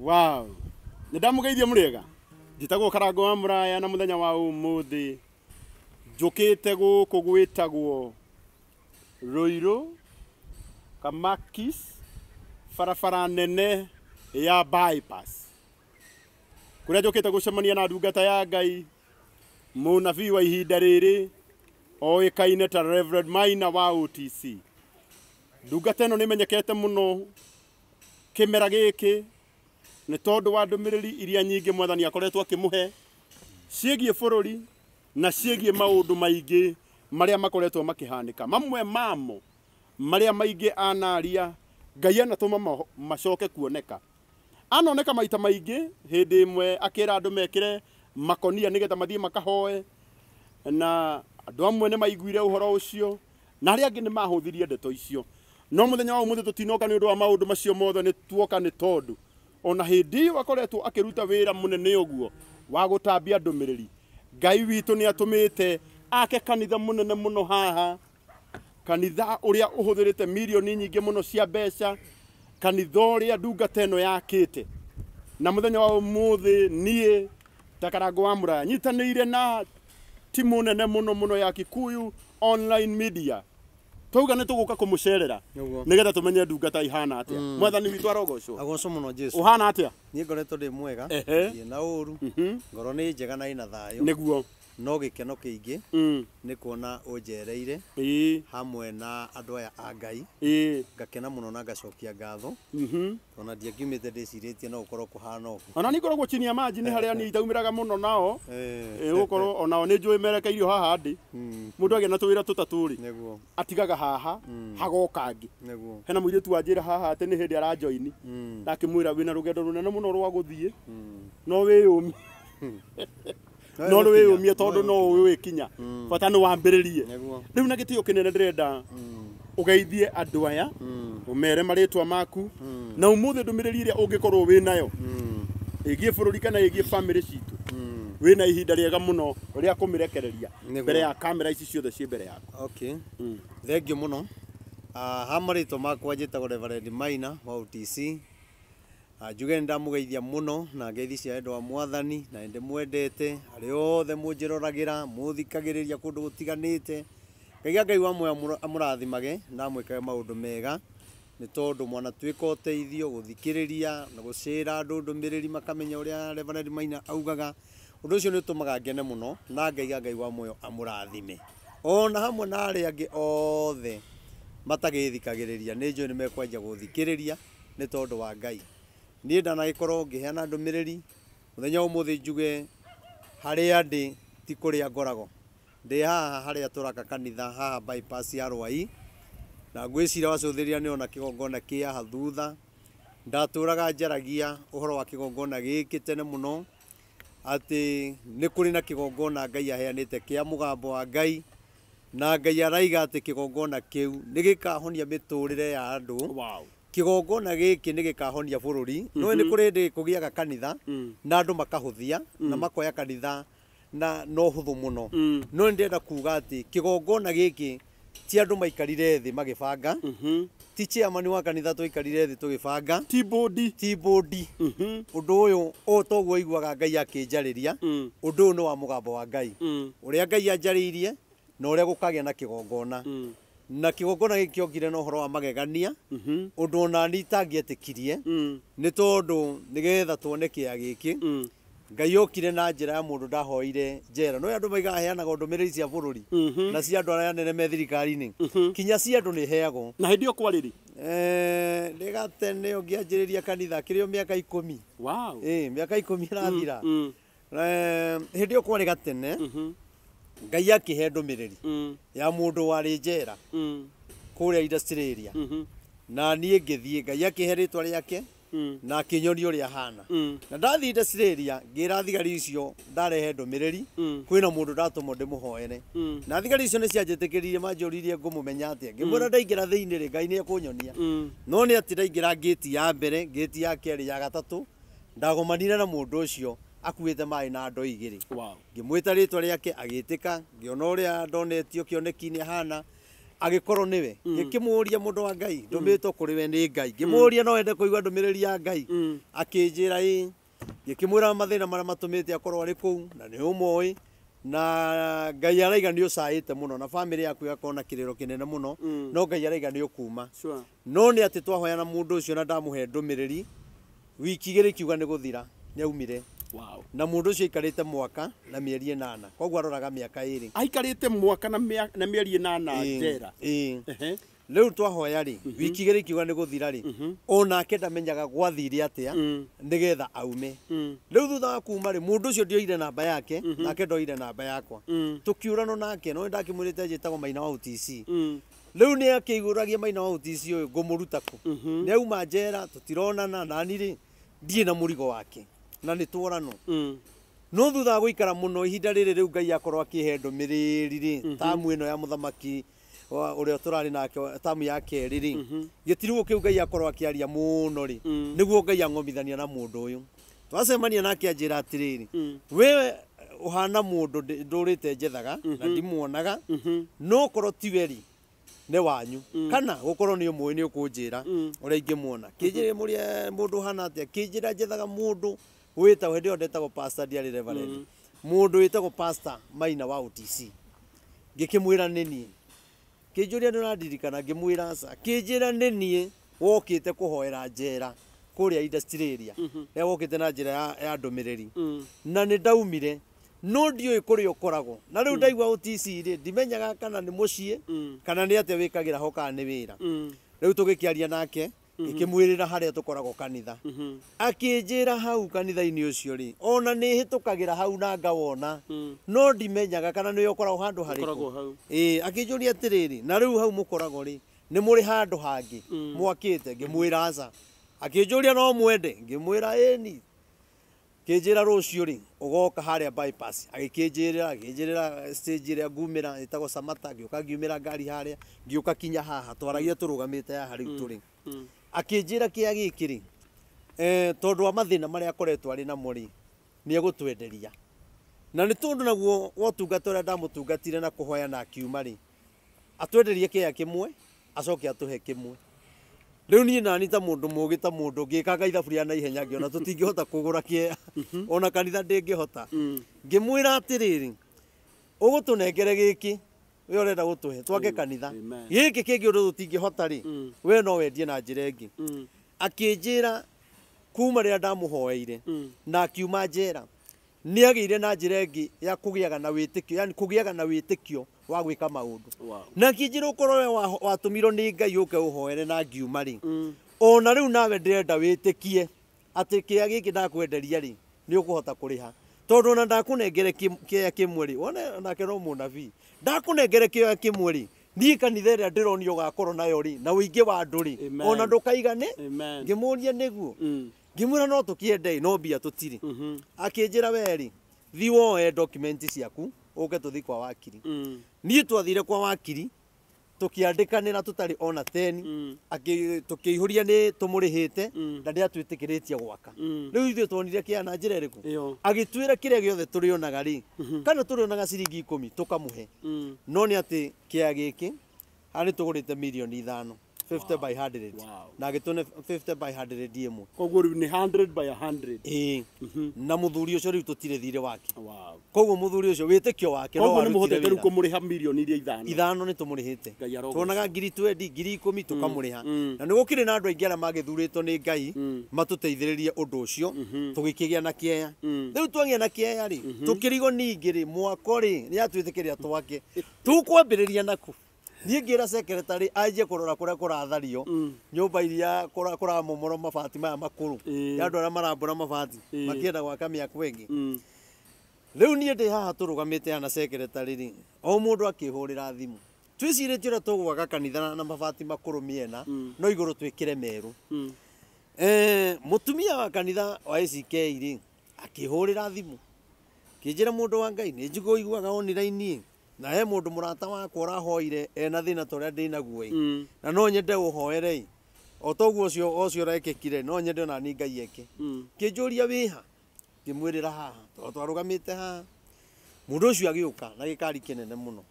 Wow. Ndamugeithia muriega. Njitagwo Karango wa Muraya na muthenya wa umuthi. Njukite guku gwitagwo Ruiru Kamakis barabara nene ya bypass. Kuria njukite gucemania na ndungata ya Ngai munabii wa ihinda riri oikaine ta Reverend Maina wa OTC. Ndungata ino nimenyekete muno kimera giki ni tondu wa ndumiriri iria nyingi mwathani akoretwo akimuhe ciegie bururi na ciegie maundu maingi maria makoretwo makihanika. Mamwe mamo maria maingi anaria Ngai anatuma macoke kuoneka. Anoneka maita maingi hindi imwe akira andu mekire makonia nigetha mathie makahoe, na andu amwe ni maiguire uhoro ucio na aria angi ni mahuthirie ndeto icio. No muthenya wa umuthi tutinoka ni undu wa maundu macio mothe ni tuoka ni tondu ona hindi wakoretwo akiruta wira munene uguo wa gutambia ndumiriri. Ngai witu ni atumite ake kanitha munene muno haha, kanitha uria uhuthirite milioni nyingi muno cia mbeca, kanitha uria ndungata ino yakite. Na muthenya wa umuthi nie ta Karango wa Muraya nyitanire na timu nene muno ya Kikuyu online media. Tuga ni tuguka kumucerera nigetha tumenye ndungata ihana atia. Mwathani witu arogocwo. Agoco muno Jesu. Uhana atia? Ni ngoretwo ndi mwega, na uru. Ngoro ni njega na ina thayo. Niguo. No gikeno kiingi ni kuona unjereire hamwe na andu aya a Ngai. Ngakena muno na ngacokia ngatho. Ona ndiakiumite ndiciritie no ukorwo kuhana ugu. Ona ni korwo chini ya maji ni haria ni itaumiraga muno nao. Ukorwo ona ni njui merekeirio haha ndi. Mundu age na tuwira tutaturi. Niguo. Atigaga haha hagoka angi. Niguo. Hena muiritu wanjira haha ati ni hindi arajoini. Ndakimwira wina rugendo runene muno rwa guthie. No wiyumi. No wiyumie tondu no wikinya. Bata ni wambiririe. Riu na gitio kinene ndirenda ugeithie andu aya umere maritwa maku na umuthi ndumiriri iria ungikorwo wi nayo igie bururi kana igie family citu wina ihinda riega muno ria kumirekereria mbere ya kamera ici ciothe ci mbere yaku. Okay. Thank you muno. Hamarito makwa njitagwo Reverend Maina wa OTC. Njuge ndamugeithia muno na ngeithi cia endo wa mwathani na ndi mwendete ari othe munjiroragira muthikagiriria kundu gutiganite. Ngai wa mwe amurathimage na mwikage maundu mega ni tondu mwana twika uteithio guthikiriria na gucira andu ndumiriri makamenya uria Reverend Maina augaga. Undu ucio ni utumaga ngene muno na Ngai wa mwe amurathime. Ona hamwe na ari angi othe matagithikagiriria ni njui ni mekwenja guthikiriria ni tondu wa Ngai. Ni ndanagikorwo ngiheana ndumiriri muthenya umuthi njuge haria ndi ti kuria ngorago ndi haha haria turaka kanitha haha bypass ya Rwai na ngwicira wacuthiria ni ona kigongona kia haha thutha ndaturaga njaragia uhoro wa kigongona giki tene muno ati ni kuri na kigongona Ngai aheanite kia mugambo wa Ngai na Ngai araiga ati kigongona kiu ni gikahonia miturire ya andu. Wow. Kigongona giki ni gikahonia bururi no ni kuri ndi kugiaga kanitha na andu makahuthia na makoya kanitha na no huthu muno no ndenda kuga ati kigongona giki ti andu maikarire thi magibanga ti chairman wa kanitha tuikarire thi tugibanga ti bodi undu uyu o toguo iguaga Ngai akinjariria undu no wa mugambo wa Ngai uria Ngai anjariirie na uria gukagia na kigongona na kigongona giki okire no horo wa magegania undu ona ni tangietikirie ni tondu nigetha tuone kia giki Ngai okire na njira ya mundu ndahoire njera no andu maiga heanaga ndumiriri cia bururi na cia andu aria nene me thirikari-ini kinya cia andu ni heago na hindi okwa riri ndigatene ongianjiriria kanitha kirio miaka 10. Wow. Miaka 10 irathira hindi okwa gatene Ngai akihe ndumiriri ya mundu wari njera kuria industry area na nie ngithie Ngai akihe ritwa riake na kinyorio ria hana na ndathi industry area ngira thigari icio ndarehe ndumiriri kwina mundu ndatumo ndimuhoere na thigari icio ni cianjitikiririe manjuririe ngumumenya atia ngimwira ndaingira thiini ri Ngai ni akunyonia no ni ati ndaingira gate ya mbere gate ya keri ya gatatu ndagomanire na mundu ucio akuite mai na ndo igiri. Wow. Ngimwita ritwa riake agitika ngiona uria ndonetio kioneki-ini hana agikorwo niwe ngikimuria mundu wa Ngai ndumitwo kuri we ni Ngai ngimuria no ende kuigwa ndumiriri ya Ngai akinjira ngikimwira mathina maria matumite akorwo ari kuu na ni umoi na Ngai araiga ni ucaite muno na family yaku yakona kiriro kinene muno no Ngai araiga ni ukuma no ni ati twahoyana mundu ucio na ndamuhe ndumiriri wiki igiri kiuga ni guthira ni aumire na mundu ucio ikarite mwaka na mieri 8 koguo aroraga miaka 2 aikarite mwaka na mieri 8 njera riu twahoya ri wiki igiri kiuga ni guthira ri ona ke ndamenyaga gwathire atia nigetha aume riu thutha wa kuma ri mundu ucio ndioire namba yake nake ndoire namba yakwa tukiurano nake no ndakimwirite njitagwo Maina wa UTC riu ni akiguragia Maina wa UTC uyu ngumuruta ku ni auma njera tutironana nani ri ndie na murigo wake na ni tworano no thutha wa guikara muno ihinda riri riu Ngai akorwo akihe ndumiriri ri tamu ino ya muthamaki uria turari nake tamu ya keri ri gitirugo kiu Ngai akorwo akiaria muno ri niguo Ngai angomithania na mundu uyu twacemania nake anjira atiriri we uhana mundu ndurite njethaga na ndimuonaga no korwo tiwe ri ne wanyu kana gukorwo ni umwe ni ukunjira uria ingimuona kinjire muria mundu hana atia kinjira njethaga mundu wita we ndio ndetagwo pastor Diary Reverend mundu witagwo pastor Maina wa UTC ngikimwira nini kinjuria niradirikana ngimwira aca kinjira nini wokite kuhoera njera kuria industry area ya wokite na njira ya ndumiriri na ni ndaumire no ndioi kuria ukoragwo na riu ndaigwa UTC ri ndimenyaga kana ni mucie kana ni ate wikagira hoka ni wira riu tugikiaria nake ikimwirira haria tukoragwo kanitha akinjira hau kanitha-ini ucio ri ona ni hitukagira hau na ngawona no ndimenyaga kana ni ukoragwo handu hariku akinjuria atiriri na riu hau mukoragwo ri ni muri handu hangi mwakite ngimwira aca akinjuria no mwende ngimwira ni kinjira rucio ri ugoka haria bypass agikinjira stage ria ngumira itagwo Samata ngioka ngiumira ngari haria ngioka kinya haha twaragia turugamite ya hariu turi akinjira kia gikiri tondu wa mathina maria akoretwo ari namo ri ni egutwenderia na ni tondu naguo wotungata uria ndamutungatire na kuhoya na akiuma ri atwenderie kia kimwe acoke atuhe kimwe riu ni nani ta mundu mugi ta mundu ngikaga ithaburia na ihenya ngiona tutingihota kugura kia ona kanitha ndingihota ngimwira atiriri ugutunengere giki we urenda gutuhe twake kanitha giki kingi undu tutingihota ri we no wendie na njira ingi akinjira kuma ria ndamuhoeire na akiuma njera ni agire na njira ingi ya kugiaga na witikio yani kugiaga na witikio wa gwika maundu na kinjira ukorwe watumiro ni Ngai uke uhoere na ngiuma ri ona riu nawe ndirenda witikie ati kia giki ndakwenderia ri ni ukuhota kuriha tondu na ndakunengere kia kimwe ri wona nake no munabii ndakunengere kia kimwe ri ni kanitha ria ndironio gakorwo nayo ri na uingi wa andu ri ona ndukaigane ngimuria niguo ngimwira no tukiende no bia tutiri akinjira weri thi woe document ciaku uke tuthi kwa wakiri ni twathire kwa wakiri tukiandikanira tutari ona 10 tukiihuria ni tumurihite na ndia twitikiritie gwaka riu ithu twonire kia na njira iriku agitwira kiria giothe turionaga ri kana turionaga ciringi 10 tukamuhe no ni ati kia giki ani tugurite milioni 5 50 by 100 na agitune 50 by 100 imwe koguo ni 100 by 100 na muthuri ucio riu tutire thire wake koguo muthuri ucio witikio wake no ni muhotete riu kumuriha milioni iria 5 ni tumurihite tuonaga ngiri 20 ngiri 10 tukamuriha na ni gukire na andu aingi aria magithuritwo ni Ngai matuteithiririe undu ucio tugikigia na kieya riu twagia na kieya ri tukirigo ningi ri mwako ri ni atwitikiria twake tukwambiriria naku ni ngira secretary aje kurora kuria kurathario nyumba iria kura momoro mabati maya makuru ya andu aria marambura mabati makienda gwaka miako ingi riu ni ndi haha turugamite ana secretary ri o mundu akihurira thimu twiciritie uria tugwaka kanitha na mabati makuru miena no iguru twikire meru mutumia wa kanitha wa ACK ri akihurira thimu kinjira mundu wa Ngai ni njigo iguaga online na he mundu murata wakwa urahoire ena thina toria ndinaguo na no nyende uhoere o toguo ucio rekekire no nyende na ni Ngai eke kinjuria wiha kimwirira haha twarugamite haha mundu ucio agiuka na gikari kinene muno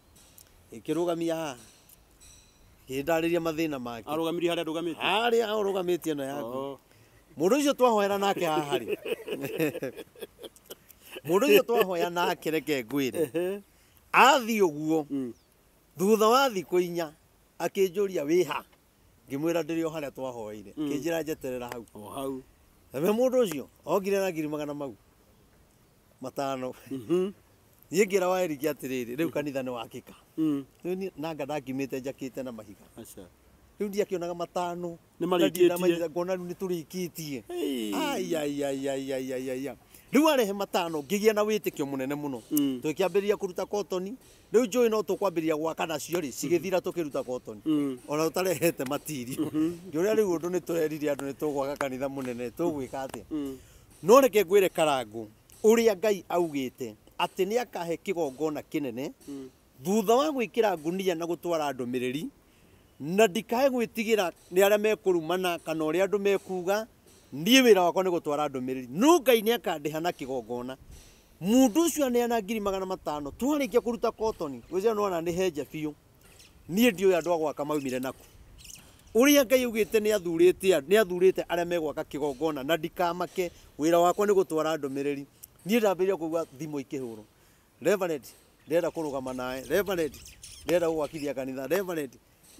ikirugamia haha ndarĩria mathĩna make Arũgamiri harĩa ndũgamĩte. harĩa ũrũgamĩtie ĩno yaku Oh. mũndũ ũcio twahoera nake haha rĩ mũndũ ũcio twahoya nake reke ngwĩre athiĩ ũguo thutha wa thikũ inya akĩnjũria wĩha ngĩmwĩra ndĩrĩ o harĩa twahoeire kĩnjĩra njeterera hau O hau. we mũndũ ũcio ogire na 500 mau matano niĩ ngĩra wa Eric atĩrĩrĩ rĩu kanitha nĩ wakĩka rĩu nanga ndakimĩte njakĩte na mahiga Aca. rĩu ndiakĩonaga matano Nĩ marĩkĩtie. ngona rĩu nĩ tũrĩkĩtie Hey. ai rĩu arehe matano ngĩgĩa na wĩtĩkio mũnene mũno tũkĩambĩrĩria kũruta kotoni rĩu njũĩ no tũkwambĩrĩria gwaka nacio rĩ cigĩthira tũkĩruta kotoni ona tũtarehete matirio ngĩũrĩa rĩu ũndũ nĩ tũrerire andũ nĩ tũgwaka kanitha mũnene tũgwĩka atĩa no reke ngwĩre Karangũ ũrĩa Ngai augĩte atĩ nĩ akahe kĩgongona kĩnene thutha wa gwĩkĩra ngunia na gũtwara ndũmĩrĩri na ndikae gwĩtigĩra nĩ arĩa mekũrumana kana ũrĩa andũ mekuga niĩ wĩra wakwa nĩ gũtwara ndũmĩrĩri no Ngai nĩ akandĩha na kĩgongona mũndũ ũcio aneana 500 twarĩkia kũruta kotoni gwĩciria nĩwona nĩ henja biũ niĩ ndiũĩ andũ a gwaka maumire naku ũrĩa Ngai augĩte nĩ athurĩte arĩa megwaka kĩgongona na ndikamake wĩra wakwa nĩ gũtwara ndũmĩrĩri niĩ ndambĩrĩria kũigua thimũ ikĩhũrwo Reverend ndĩrenda kũrũgama nawe Reverend ndĩrenda gũgwakithia kanitha Reverend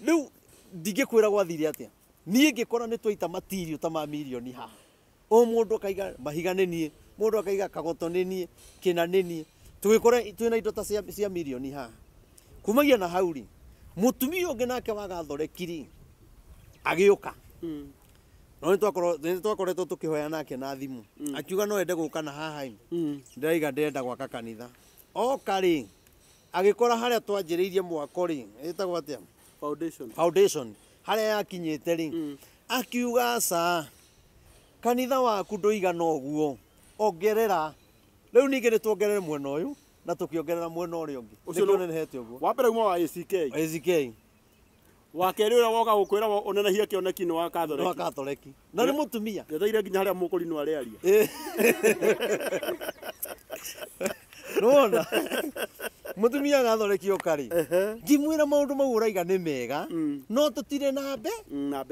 rĩu ndingĩkwĩra gwathire atĩa niĩ ngĩkora nĩ twaita matirio ta ma milioni haha o mũndũ akaiga mahiga nĩ niĩ mũndũ akaiga kagoto nĩ niĩ kĩna nĩ niĩ tũgĩkora twĩna indo ta cia milioni haha kumagia na hau rĩ mũtumia ũngĩ nake wagathoreki agĩũka no nĩ twakoretwo tũkĩhoya nake na thimũ akiuga no ende gũka na haha ndĩraiga ndĩrenda gwaka kanitha oka rĩ agĩkora harĩa twanjĩrĩirie mwako rĩ ĩtagwo atĩa foundation harĩa yakinyĩte rĩ akiuga aca kanitha waku ndũigana ũguo ongerera rĩu ningĩ nĩ tuongerere mwena ũyũ na tũkĩongerera mwena ũrĩa ũngĩ ũcio nĩ ũnenehete ũguo wa mbere uma wa ACK wa kerĩ ũrĩa woka gũkwĩra ũnenehie kĩoneki-inĩ wa Katholeki na nĩ mũtumia ndetheire nginya harĩa mũkũrinũ arĩaria nona mũtumia Gathoreki oka rĩ ngĩmwĩra maũndũ mau ũraiga nĩ mega no tũtirĩ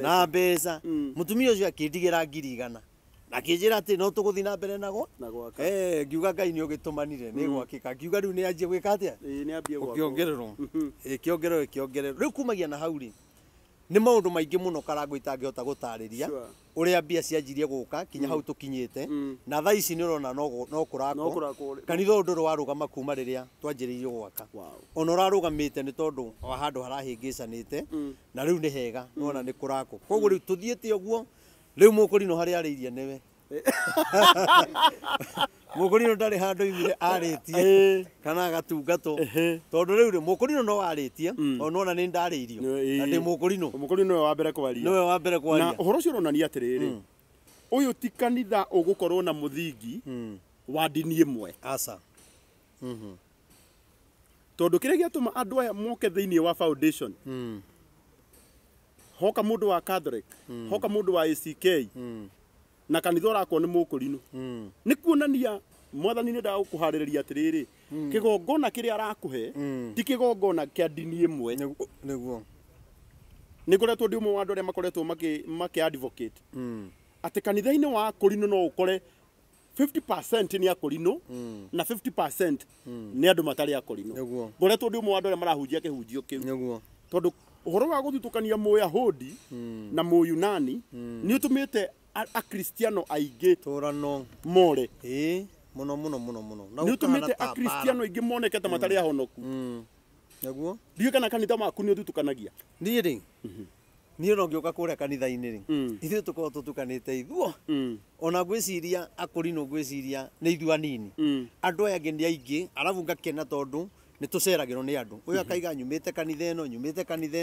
na mbeca mũtumia ũcio akĩndigĩra 100 na kĩnjĩra atĩ no tũgũthiĩ na mbere nago ngiuga Ngai nĩ ũgĩtũmanire nĩ gwakĩka ngiuga rĩu nĩ anjie gwĩka atĩa ũkĩongererwo kĩongererwo rĩu kumagia na hau rĩ nĩ maũndũ maingĩ mũno Karangũ itangĩhota gũtarĩria ũrĩa mbia cianjirie gũka kinya hau tũkinyĩte na thaa ici nĩ ũrona no kũrakwo kanitha ũndũ warũgama kuma rĩrĩa twanjĩrĩirie gwaka ona ũrarũgamĩte nĩ tondũ wa handũ harahĩngĩcanĩte na rĩu nĩ hega nĩwona nĩ kũrakwo koguo rĩu tũthiĩte ũguo rĩu mũkũrinũ harĩa arĩirie nĩwe mũkũrinũ ndarĩ handũ imire arĩtie kana gatungatwo tondũ rĩu rĩ mũkũrinũ no arĩtie ona nĩ ndarĩirio na ndĩ mũkũrinũ nĩwe wa mbere kwaria na ũhoro ũcio ũronania atĩrĩrĩ ũyũ ti kanitha ũgũkorwo na mũthingi wa ndini ĩmwe aca tondũ kĩrĩa gĩatũma andũ aya moke thĩinĩ wa foundation hoka mũndũ wa Catholic hoka mũndũ wa ACK na kanitha ũrakwo nĩ mũkũrinũ nĩ kuonania mwathani nĩ ndagũkũharĩrĩria atĩrĩrĩ kĩgongona kĩrĩa arakũhe ti kĩgongona kĩa ndini ĩmwe nĩguo nĩ ngoretwo ndĩ ũmwe wa andũ arĩa makoretwo makĩ-advocate atĩ kanitha-inĩ wa akũrinũ no ũkore 50% nĩ akũrinũ na 50% nĩ andũ matarĩ akũrinũ ngoretwo ndĩ ũmwe wa andũ arĩa marahunjia kĩhunjio kĩu tondũ ũhoro wa gũthutũkania Mũyahudi na Mũyunani nĩ ũtũmĩte akristiano aingĩ tũrano more mũno nĩ ũtũmĩte akristiano aingĩ moneke ta matarĩ ahonoku naguo ndiũ kana kanitha maku nĩ ũthutũkanagia niĩ rĩ niĩ no ngĩũka kũrĩa kanitha-inĩ rĩ ithuĩ tũkorwo tũtukanĩte ithuo ona ngwĩciria akũrinũ ngwĩciria nĩ ithuĩ anini andũ aya angĩ nĩ aingĩ arabu ngakena tondũ nĩ tũceragĩrwo nĩ andũ ũyũ akaiga nyumĩte kanitha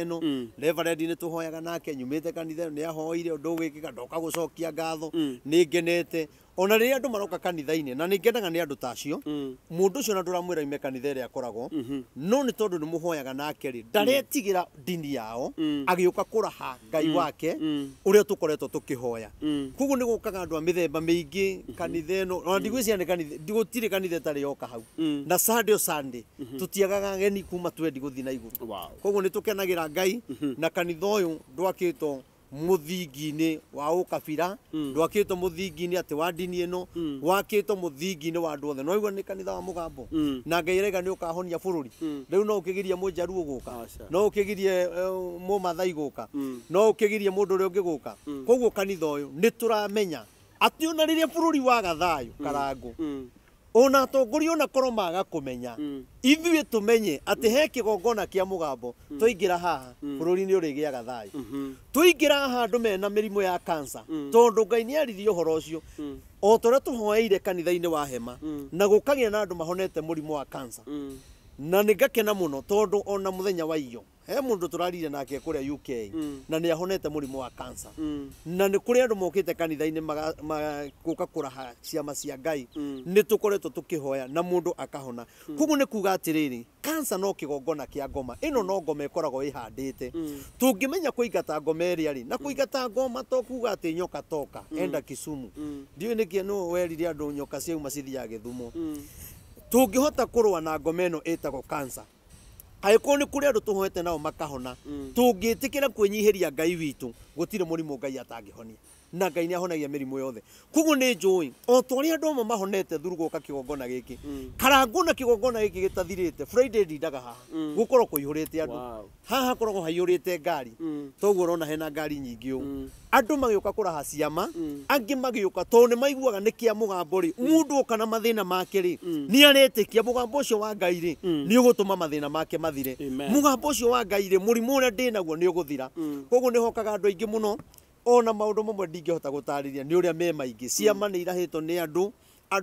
ĩno Reverend nĩ tũhoyaga nake nyumĩte kanitha ĩno nĩ ahoire ũndũ ũgĩkĩka ndoka gũcokia ngatho nĩ ngenete ona riria andu maroka kanitha-ini na ningenaga ni andu tacio mundu ucio na nduramwira ime kanitha iria akoragwo no ni tondu ni muhoyaga nake ri ndaretigira dini yao agiuka kuraha ngai wake uria tukoretwo tukihoya kugu ni gukaga andu a mithemba miingi kanitha ino ona ndigwiciria ni kanitha ndigutire kanitha tari yoka hau na Sunday tutiagaga ageni kuma twendi guthi na iguru kugu ni tukenagira ngai na kanitha uyu ndwakitwo muthingi-ini wa ukabira ndwakitwo muthingi-ini ati wa dini ino wakitwo muthingi-ini wa andu othe no igua ni kanitha wa mugambo na ngai rega ni ukahonia bururi riu no ukigirie mujaruo guka no ukigirie mumathai guka no ukigirie mundu uria ungi guka koguo kanitha uyu ni turamenya ati ona riria bururi wa gathayo karangu ona atongoria ona korwo maga kumenya ithuĩ tumenye ati he kigongona kia mugambo tuingira haha bururi-ini urigiaga thayo tuingira haha andu mena mirimu ya cancer tondu ngai ni aririe uhoro ucio o toria tuhoeire kanitha-ini wa hema na gukagia na andu mahonete murimu wa cancer na ningakena muno tondu ona muthenya wa iyo he mundu turarire nake kuria UK na ni ahonete murimu wa cancer na ni kuria andu mokite kanitha-ini guka kuraha ciama cia ngai ni tukoretwo tukihoya na mundu akahona kugu ni kuga atiriri cancer no kigongona kia ngoma ino no ngoma ikoragwo ihandite tungimenya kuigata ngoma iria ri na kuigata ngoma to kuga ati nyoka toka enda Kisumu ndiu ni kienu werire andu nyoka ciauma cithia Githumo tungihota kurwa na ngoma ino itagwo cancer aiko ni kuri andu tuhoete nao makahona tungitikira kwenyihiria ngai witu gutire murimu ngai atangihonia na ngai ni ahonagia mirimu yothe kugu ni njui o tori andu amwe mahonete thuru guka kigongona giki karangu na kigongona giki gitathirite Friday ndindaga haha gukorwo kuihurite andu haha korwo haiyurite ngari toguo urona hena ngari nyingi andu magiuka kuraha ciama angi magiuka to ni maiguaga ni kia mugambo ri mundu ukana mathina make ri ni aretikia mugambo ucio wa ngai ri ni ugutuma mathina make mathire mugambo ucio wa ngai ri murimu uria ndinaguo ni uguthira koguo ni hokaga andu aingi muno ona maundu mamwe ndingihota gutariria ni uria me maingi ciama ni irahitwo ni andu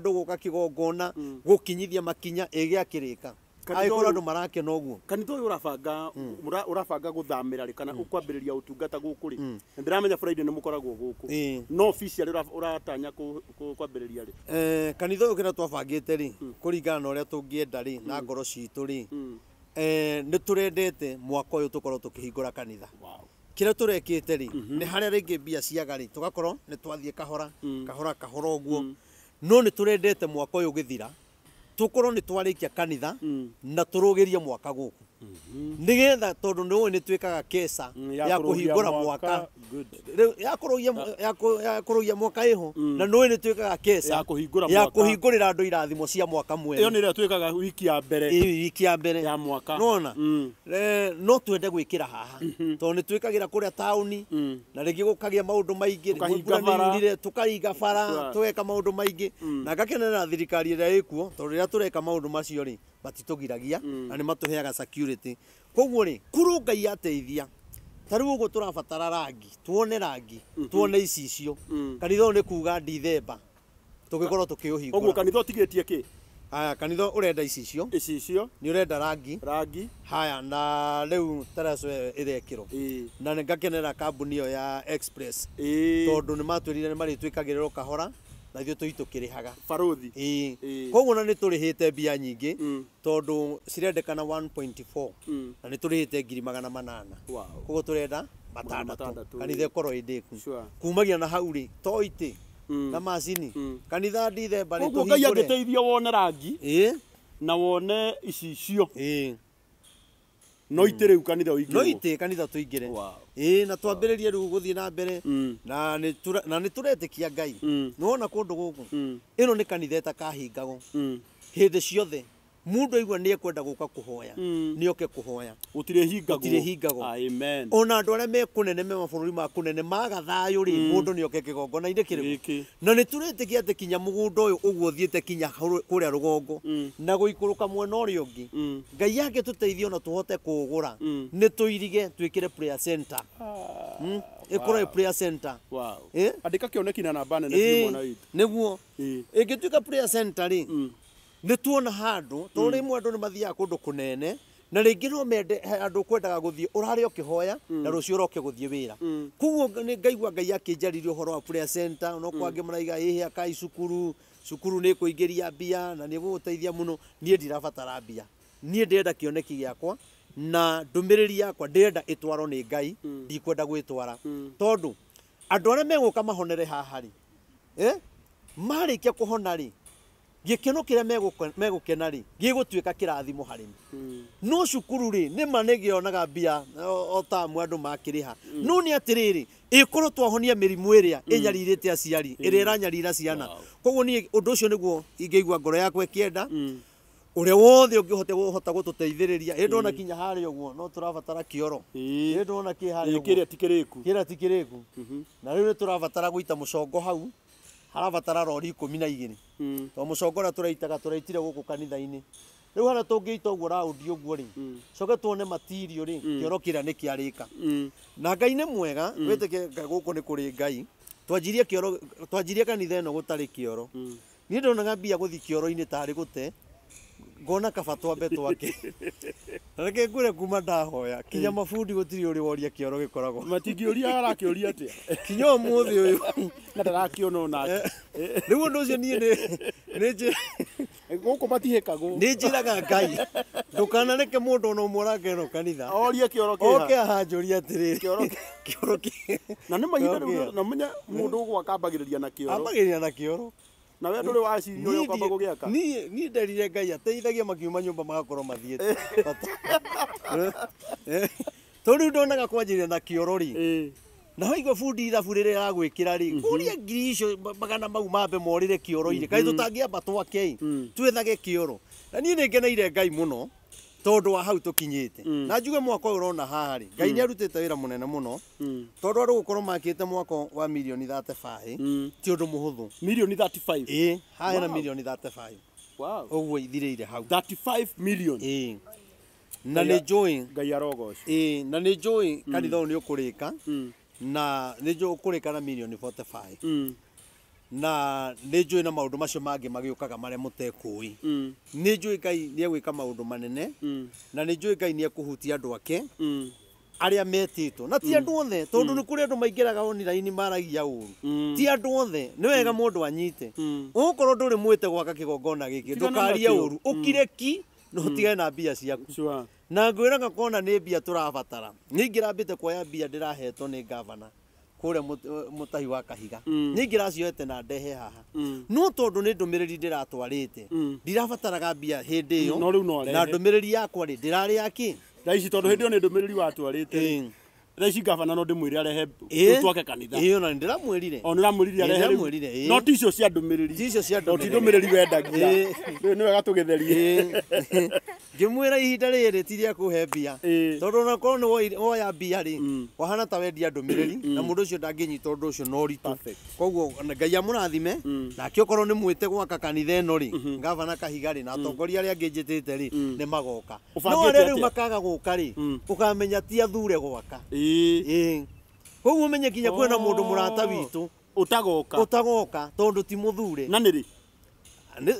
guka kigongona gukinyithia makinya igiakirika aikorwo andu marakena uguo kanitha uyu urabanga guthamira ri kana ukwambiriria utungata guku ri ndiramenya Friday ni mukoragwo guku no official uratanya kwambiriria ri kanitha uyu kira twabangite ri kuringana na uria tungienda ri na ngoro citu ri ni turendete mwaka uyu tukorwo tukihingura kanitha kira turekite ri ni haria ringi mbia ciagari tugakorwo ni twathie kahora uguo no ni turendete mwaka uyu githira tukorwo ni twarikia kanitha na turugirie mwaka guku nigetha tondu ni twikaga kesa ya kuhingura mwaka ya kurugia mwaka iho na ni twikaga kesa ya kuhingurira andu irathimo cia mwaka mweru iyo ni ria twikaga wiki ya mbere ya mwaka nona no twende gwikira haha tondu ni twikagira kuria tauni na ringi gukagia maundu maingi tukaringa bara tweka maundu maingi na ngakenera thirikari ria ikuo tondu ria tureka maundu macio ri batitugiragia na ni matuheaga security koguo ri kuru ngai ateithia tariu uguo turabatara rangi tuone icicio kanitha ni kuga December tugikorwo tukiuhingura oguo kanitha tigetie ki haya kanitha urenda icicio ni urenda rangi haya na riu taracwe irekiro na ngakenera kambuni iyo ya Express tondu ni matwirire ni maritwikagirirwo kahora na ithuĩ tũitukĩrĩhaga barothi koguo na nĩ tũrĩhĩte mbia nyingĩ tondũ cirendekana 1.4 na nĩ tũrĩhĩte 800,000 koguo tũrenda 600 kanitha ĩkorwo ĩndĩku kumagia na hau rĩ toite na macini kanitha December rĩ koguo ngai angĩteithia wone rangi na wone icicio no itiru kanitha uingire no ite kanitha tuingire na twambiririe riu guthii na mbere na ni turetikia ngai nona kundu guku ino ni kanitha etakahingago hindi ciothe mundu aigua ni ekwenda guka kuhoya ni oke kuhoya utire hingago amen ona andu aria mekunene me mabururi ma kunene maga thayo ri mundu ni oke kigongona inde kiriku na ni turetikia ati kinya mugunda uyu uguo thiete kinya kuria rugongo na guikuruka mwena uria ungi ngai yake tuteithie ona tuhote kugura ni tuirige twikire prayer center ikora prayer center andika kioneki na namba nene cio mwana witu niguo ingituika prayer center ri ni tuona handu to rimwe andu ni mathia kundu kunene na rĩngĩ no mende andũ kwendaga gũthiĩ ũrarĩ ũkĩhoya na rũciũ ũroke gũthiĩ wĩra koguo nĩ ngaigua Ngai akĩnjarĩria ũhoro wa prayer center no kwangĩ maraiga ĩhĩ akai cukuru nĩ kũingĩria mbia na nĩ gũgũteithia mũno niĩ ndirabatara mbia niĩ ndĩrenda kĩoneki gĩakwa na ndũmĩrĩri yakwa ndĩrenda ĩtwarwo nĩ Ngai ndikwenda gwĩtwara tondũ andũ arĩa megũka mahonere haha rĩ marĩkia kũhona rĩ gĩkeno kĩrĩa megũkena rĩ gĩgũtuĩka kĩrathimo harĩ no cukuru rĩ nĩma nĩgĩonaga mbia o tamu andũ makĩrĩha no nĩ atĩrĩrĩ ĩkorwo twahonia mĩrimũ ĩrĩa ĩnyarirĩte aciari ĩrĩa ĩranyarira ciana koguo niĩ ũndũ ũcio nĩguo ingĩigua ngoro yakwa ĩkĩenda ũrĩa wothe ũngĩhota gũtũteithĩrĩria ndona kinya harĩa ũguo no tũrabatara kĩoro ndona kĩ harĩa kĩrĩa ti kĩrĩku na rĩu nĩ tũrabatara gũita mũcongo hau harabatara rori 12 to mũcongo ũrĩa tũraitire gũkũ kanitha-inĩ rĩu hana tũngĩita ũguo raundi ũguo rĩ coke tuone material rĩ kĩoro kĩrĩa nĩ kĩarĩka na Ngai nĩ mwega wĩtĩke gũkũ nĩ kũrĩ Ngai twanjirie kanitha ĩno gũtarĩ kĩoro niĩ ndonaga mbia gũthiĩ kĩoro-inĩ tarĩ gũte ngona kaba twambe twake reke ngure kuma ndahoya kinya mabundi gũtirĩ ũrĩ woria kĩoro gĩkoragwo matingĩũria arakĩũria atĩa kinya ũmũthĩ ũyũ na ndarakĩona onake rĩu ũndũ ũcio niĩ nĩ gũkũ matihĩkagwo nĩ njĩraga Ngai ndũkanareke mũndũ ona ũmwe ũrakeno kanitha orie kĩoro oke ahanjũria atĩrĩrĩ kĩoro na nĩ mahinda rĩu na menya mũndũ ũgwa akambagĩrĩria na kĩoro na we ndũrĩ waciria ũrĩa ũkwamba gũgĩaka niĩ nderire Ngai ateithagia makiuma nyũmba magakorwo mathiĩte tondũ rĩu ndonaga kwanjĩrĩria na kĩoro rĩ na waigua bundi ithabu rĩrĩa ragwĩkĩra rĩ kũria ngiri icio magana mau mambe morĩre kĩoro-inĩ kaĩ tũtangĩamba twake twethage kĩoro na niĩ nĩngeneire Ngai mũno tondũ wa hau tũkinyĩte na njuge mwaka ũyũ ũrona haha rĩ Ngai nĩ arutĩte wĩra mũnene mũno tondũ andũ gũkorwo makĩte mwaka wa mirioni 35 ti ũndũ mũhũthũ mirioni 35 haha na mirioni 35 ũguo ithirĩire hau 35 million na nĩ njũĩ Ngai arogoco na nĩ njũĩ kanitha ũyũ nĩ ũkũrĩka na nĩ njũĩ ũkũrĩka na mirioni 45 na nĩ njũĩ na maũndũ macio mangĩ magĩũkaga marĩa mũtekũĩ nĩ njũĩ Ngai nĩ egwĩka maũndũ manene na nĩ njũĩ Ngai nĩ ekũhutia andũ ake arĩa metĩtwo na ti andũ othe tondũ nĩ kũrĩ andũ maingĩraga online maragia ũru ti andũ othe nĩ wega mũndũ anyite ũgũkorwo ndũrĩ mwĩte gwaka kĩgongona gĩkĩ ndũkarie ũru ũkire ki no ũtigane na mbia ciaku na ngwĩraga kona nĩ mbia tũrabatara ningĩ rambĩte kuoya mbia ndĩrahetwo nĩ gavana kũrĩa mũtahi wa Kahiga ningĩ racioete na ndehe haha no tondũ nĩ ndũmĩrĩri ndĩratwarĩte ndirabataraga mbia hĩndĩ ĩyo na ndũmĩrĩri yakwa rĩ ndĩrarĩ yaki raici tondũ hĩndĩ ĩyo nĩ ndũmĩrĩri watwarĩte raici gavana no ndĩmwĩre arehe twake kanitha ona ndĩramwĩrire o nĩramwĩrire arehe no ti icio cia ndũmĩrĩri ti icio cia ndũmĩrĩri ti ndũmĩrĩri wendagia rĩu nĩ wega tũgĩtherie ngĩmwĩra ihinda rĩrĩ ti rĩa kũhe mbia tondũ onakorwo nĩ woya mbia rĩ wahana ta wendia ndũmĩrĩri na mũndũ ũcio ndangĩnyita ũndũ ũcio no ũritũ koguo Ngai amũrathime nake okorwo nĩ mwĩte gwaka kanitha ĩno rĩ gavana Kahiga rĩ na atongoria arĩa angĩ njĩtĩte rĩ nĩ magoka no arĩa rĩu makaga gũka rĩ ũkamenya ti athure gwaka koguo menye kinya kwĩna mũndũ mũrata witũ ũtagoka tondũ ti mũthure na nĩ rĩ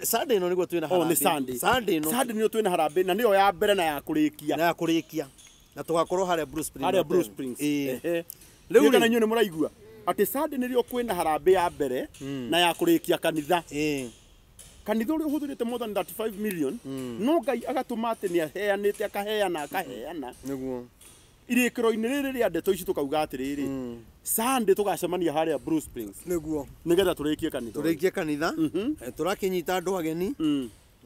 Sunday ĩno nĩguo twĩna harambĩ Sunday nĩyo twĩna harambĩ na nĩyo ya mbere na ya kũrĩkia na tũgakorwo harĩa Bruce Springs rĩu kana inyuĩ nĩ mũraigua atĩ Sunday nĩrĩo kwĩna harambĩ ya mbere na ya kũrĩkia kanitha kanitha ũrĩa ũhũthĩrĩte more than 35 million no Ngai agatũma atĩ nĩ aheanĩte akaheana nĩguo irĩkĩro-inĩ rĩrĩ rĩa ndeto ici tũkauga atĩrĩrĩ Sunday tũgacemania harĩa Bruce Springs nĩguo nĩgetha tũrĩkie kanitha tũrakĩnyita andũ ageni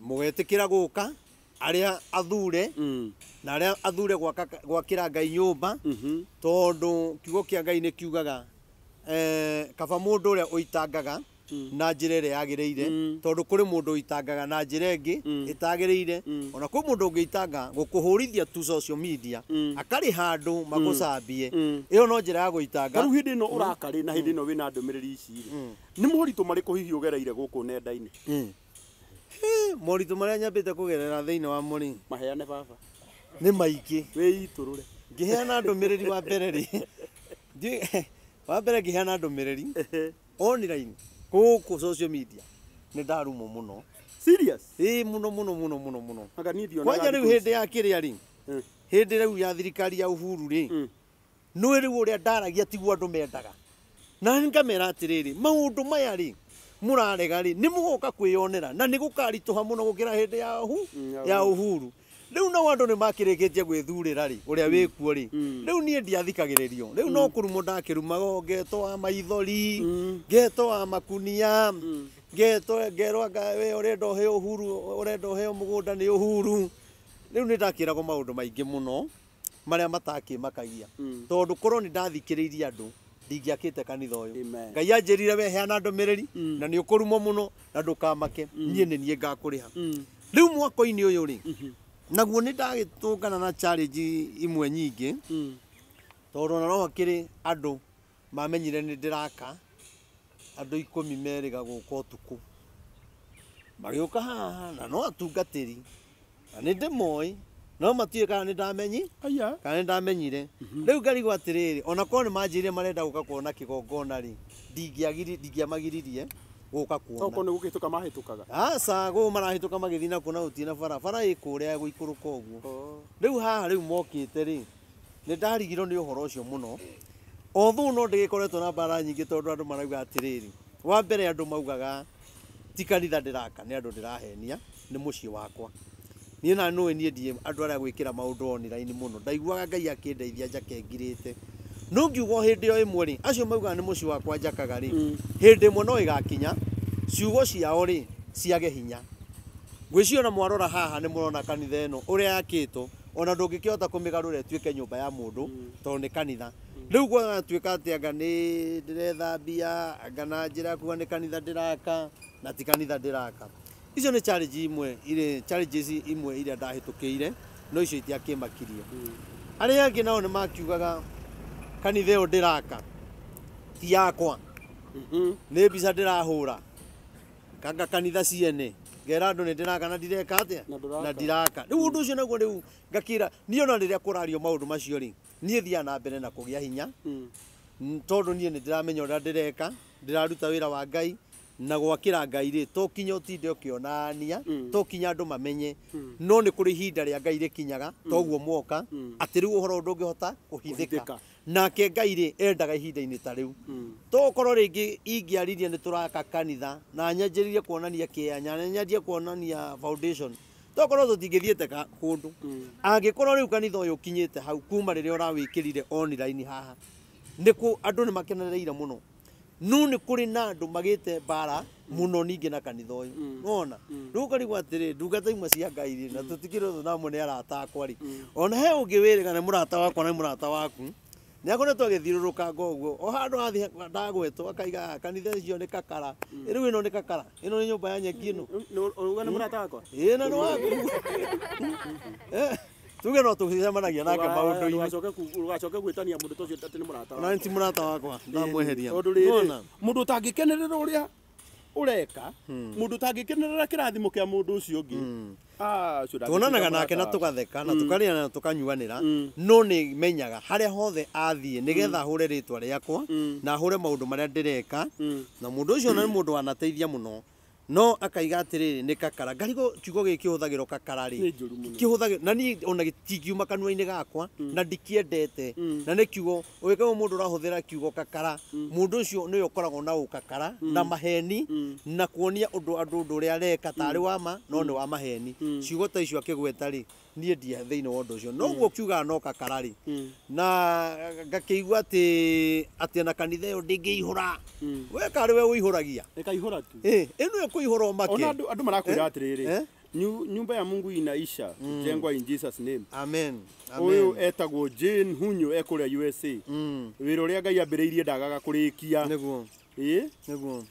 mũgetĩkĩra gũka arĩa athure na arĩa athure gwakĩra Ngai nyũmba tondũ kiugo kĩa Ngai nĩ kiugaga kaba mũndũ ũrĩa ũitangaga na njĩra ĩrĩa yagĩrĩire tondũ kũrĩ mũndũ ũitangaga na njĩra ĩngĩ ĩtagĩrĩire ona kwĩ mũndũ ũngĩitanga gũkũhũrithia tu social media akarĩ handũ magũcambie ĩyo no njĩra ya gũitanga rĩu hĩndĩ ĩno ũrakarĩ na hĩndĩ ĩno wĩna ndũmĩrĩri ici nĩ moritũ marĩkũ hihi ũgereire gũkũ nenda-inĩ moritũ marĩa nyambĩte kũgerera thĩinĩ wa mũrĩ maheane baba nĩ maingĩ wĩitũrũre ngĩheana ndũmĩrĩri wa mbere rĩ wa mbere ngĩheana ndũmĩrĩri online gũkũ social media nĩ ndarumwo mũno serious mũno anga niĩ ndiona kwanja rĩu hĩndĩ ya kĩrĩa rĩ hindi riu ya thirikari ya Uhuru ri no riu uria ndaragia tiguo andu mendaga na ngamera atiriri maundu maya ri murarega ri ni mugoka kwiyonera na ni gukarituha muno gukira hindi ya Uhuru riu no andu ni makirikitie gwithurira ri uria wikuo ri riu nie ndiathikagiririo riu no kurumo ndakirumago ngeto wa maithori ngeto wa makunia ngerwa we urenda he Uhuru urenda he mugunda ni Uhuru riu ni ndakirago maundu maingi muno maria matakimakagia tondu korwo ni ndathikiriirie andu ndingiakite kanitha uyu Ngai anjirire we heana ndumiriri na ni ukurumo muno na ndukamake nie ni nie ngakuriha riu mwako-ini uyu ri naguo ni ndagitungana na challenge imwe nyingi tondu no hakiri andu mamenyire ni ndiraka andu 10 meriga guka utuku magiuka haha na no atungatiri na ni ndimoi no matiye kana ni ndamenyi kana ni ndamenyire riu ngarigwo atiriri ona korwo ni manjire marenda guka kuona kigongona ri ndingiamagiririe guka kuona oko ni gukituka mahitukaga asa go marahituka magithina kuna utina bara ikuria guikuruka uguo riu haha riu mokite ri ni ndarigirwo ni uhoro ucio muno othu no ndigikoretwo na bara nyingi tondu andu marauga atiriri wa mbere andu maugaga ti kanitha ndiraka ni andu ndirahenia ni mucii wakwa nie na no nie ndie andu aria gwikira maundu online muno ndaiguaga Ngai akindeithia njakengirite no ngiugo hindi o imwe ri acio maugaga ni mucii wakwa njakaga ri hindi imwe no igakinya ciugo ciao ri ciage hinya gwiciona mwarora haha ni murona kanitha eno uria yakitwo ona ndungikihota kumigarura tuike nyumba ya mundu tondu ni kanitha riu gwa tuika ati anga ni ndirethambia anga na njira kuga ni kanitha ndiraka na ti kanitha ndiraka icio ni challenges imwe iria ndahitukiire no icio itiakimakirie aria angi nao ni makiugaga kanitha iyo ndiraka ti yakwa ni mbica ndirahura kanga kanitha ciene ngera andu ni ndiraka na ndireka atia na ndiraka riu undu ucio naguo riu ngakira ni ona riria kurario maundu macio ri nie thia na mbere na kugia hinya tondu nie ni ndiramenya uria ndireka ndiraruta wira wa Ngai na gwakira Ngai ri to kinya utinde ukionania to kinya andu mamenye no ni kuri hinda ria Ngai rikinyaga toguo mwoka ati riu uhoro ndungihota kuhithika nake Ngai ri endaga ihinda-ini ta riu to korwo ringi ingiaririe ni turaka kanitha na nyanjiririe kuonania kianya na nyanjie kuonania foundation to korwo tutingithiete kundu angikorwo riu kanitha uyu kinyite hau kuma riria urawikirire online haha niku andu ni makenereire muno no ni kuri na andu magite bara muno ningi na kanitha uyu wona riu karigwo atiri ndungata imwe cia Ngai ri na tutikirwo na mune arata akwa ri ona he ungi wiriga ni murata wakwa na murata waku ni akoretwo agithiururuka ngoguo o handu athi ndagwetwo akaiga kanitha icio ni kakara riu ino ni kakara ino ni nyumba ya nyeki ino uruga ni murata wakwa na no waku tuge no tucemanagia nake maundu-ini ugacoke gwitania mundu tocio ati ni murata wakwa na ti murata wakwa ndamweheria mundu utangikenerera uria ureka mundu utangikenerera kirathimo kia mundu ucio ungi tuonanaga nake na tugatheka na tukaria na tukanyuanira no ni menyaga haria hothe athie nigetha hure ritwa riakwa na hure maundu maria ndireka na mundu ucio ni mundu anateithia muno no akaiga atiriri ni kakara ngarigo kiugo giki huthagirwo kakara ri kihuthagirwo na ni ona gitingiuma kanua-ini gakwa na ndikiendete na ni kiugo ugikaga mundu urahuthira kiugo kakara mundu ucio ni ukoragwo na ukakara na maheni na kuonia undu andu uria areka tari wa ma no ni wa maheni ciugo ta icio akigweta ri nie ndia thiini wa undu ucio no guo kiuga no kakara ri na ngakigwa ati na kanitha iyo ndingiihura we kari we uihuragia ikaihura tu ino kuihura make ona andu marakwira atiriri nyumba ya Mungu inaisha jengwa in Jesus name amen uyu etagwo Jane Hunyo ekuria USA wira uria Ngai ambiriirie ndagaga kurikia niguo niguo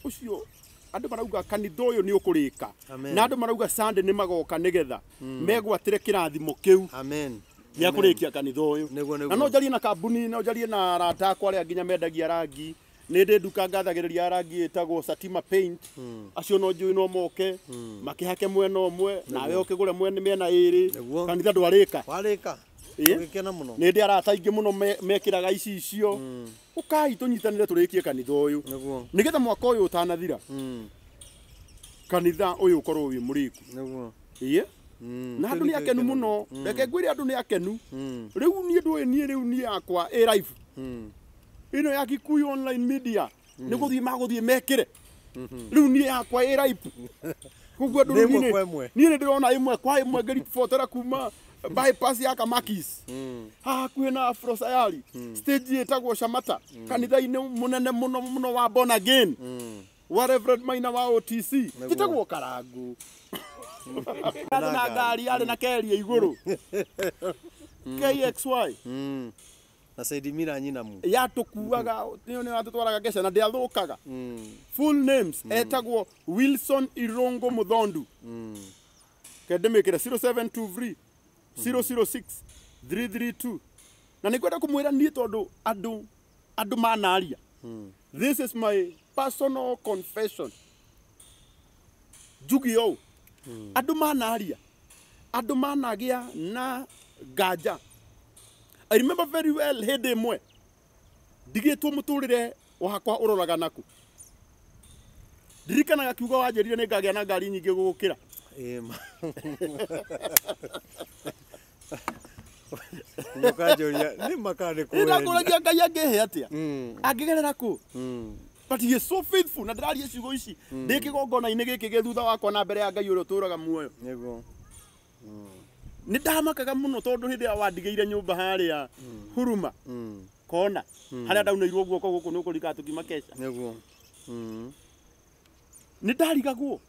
ucio andu marauga kanitha uyu ni ukurika na andu marauga Sunday ni magoka nigetha megwatire kirathimo kiu amen ya kurikia kanitha uyu na no jarie na kambuni no jarie na arata akwa aria nginya mendagia rangi ni ndi nduka ngathagiriria rangi etagwo Satima Paint acio no njui no moke makihake mwena umwe nawe ukigure mwena miena iri kanitha ndwarika ugikena muno ni ndi arata ingi muno mekiraga icio ukai tunyitanire turikie kanitha uyu nigetha mwaka uyu utanathira kanitha uyu ukorwo wi muriku Iye. Na andu ni akenu muno. Reke ngwire andu ni akenu. Riu nie ndui nie riu nie akwa live. Ino ya Gikuyu online media. Ni guthie maguthie mekire. Riu nie akwa live. Kuguo andu nie ni ndirona imwe kwa imwe ngeri fotera kuma bypass ya Kamakis. Kwina Afro Sayari. Stage etagwo Shamata. Kanitha-ini munene muno wa born again. Wa Reverend Maina wa OTC. Titagwo Karangu. Na ngari ari na keria iguru. KXY. Na Saidi Mira nyinamu. Ya tukuaga ni atutwaraga Gesha na ndiathukaga. Full names etagwo Wilson Irongo Muthondu. Kedemekera 0723 006 332. Na nikwenda kumwira ni tondu andu manaria. This is my personal confession. Jugio. Andu manaria. Andu managia na gaja. I remember very well hede mwe. Digitwo muturire wakwa uroraga naku. Dirikanaga kiugo wanjirire ni ngagĩa na ngari nyingĩ gũgũkĩra. Nyokajoria ni makane ko. Ina kũragia Ngai angĩhe atĩa? Angĩgerera kũ? But he is so faithful. Na ndĩraria ciugo ici. Ndĩ kĩgongona-inĩ gĩkĩ gĩ thutha wakwa na mbere ya Ngai ũrĩa ũtũũraga muoyo. Nĩguo. Nĩ ndamakaga muno tondu hindi ya wandigĩire nyũmba harĩa Huruma. Kona. Harĩa ndaunairwo guoko gũkũ nĩ ũkũrika tũkima Kesha. Nĩguo. Nĩ ndarigagwo.